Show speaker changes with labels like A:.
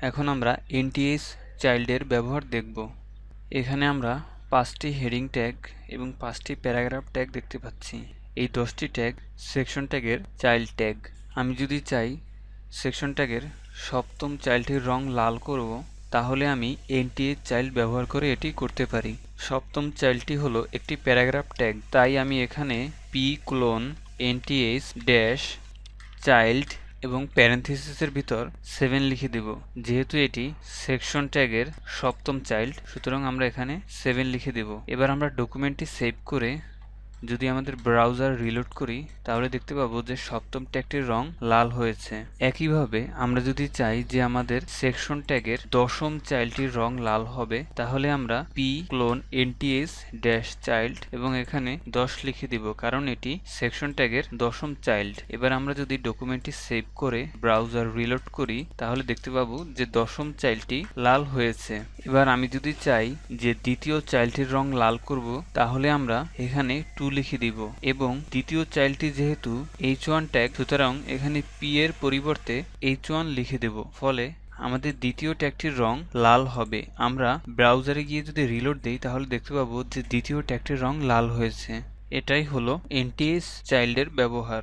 A: এখন আমরা এনটিএস চাইল্ডের ব্যবহার দেখব। এখানে আমরা 5টি হেডিং ট্যাগ এবং 5টি প্যারাগ্রাফ ট্যাগ দেখতে পাচ্ছি। এই 10টি ট্যাগ সেকশন ট্যাগের চাইল্ড ট্যাগ। আমি যদি চাই সেকশন ট্যাগের সপ্তম চাইল্ডটির রং লাল করব, তাহলে আমি এনটিএস চাইল্ড ব্যবহার করে এটি করতে পারি। সপ্তম চাইল্ডটি হলো একটি প্যারাগ্রাফ ট্যাগ, তাই আমি এখানে P clone NTS dash child এবং প্যারেনথেসিসের ভিতর 7 লিখে দেব। যেহেতু এটি সেকশন ট্যাগের সপ্তম চাইল্ড, সুতরাং আমরা এখানে 7 লিখে দেব। এবার আমরা ডকুমেন্টটি সেভ করে যদি আমাদের ব্রাউজার রিলোড করি, তাহলে দেখতে পাবো যে সপ্তম ট্যাগটির রং লাল হয়েছে। একইভাবে আমরা যদি চাই যে আমাদের সেকশন ট্যাগের দশম চাইল্ডটির রং লাল হবে, তাহলে আমরা P clone NTS dash child এবং এখানে 10 লিখে দিব, কারণ এটি সেকশন ট্যাগের দশম চাইল্ড। এবার আমরা যদি ডকুমেন্টটি সেভ করে ব্রাউজার রিলোড করি, তাহলে দেখতে পাবো যে দশম চাইল্ডটি লাল হয়েছে। এবার আমি যদি চাই যে দ্বিতীয় চাইল্ডটির রং লাল করব, তাহলে আমরা এখানে 2 লিখে দিব এবং দ্বিতীয় চাইল্ডটি যেহেতু h1 ট্যাগ, সুতরাং এখানে p এর পরিবর্তে h1 লিখে দেব। ফলে আমাদের দ্বিতীয় ট্যাগটির রং লাল হবে। আমরা ব্রাউজারে গিয়ে যদি রিলোড দেই, তাহলে দেখতে পাবো যে দ্বিতীয় ট্যাগটির রং লাল হয়েছে। এটাই হলো এনটিএস চাইল্ডের ব্যবহার।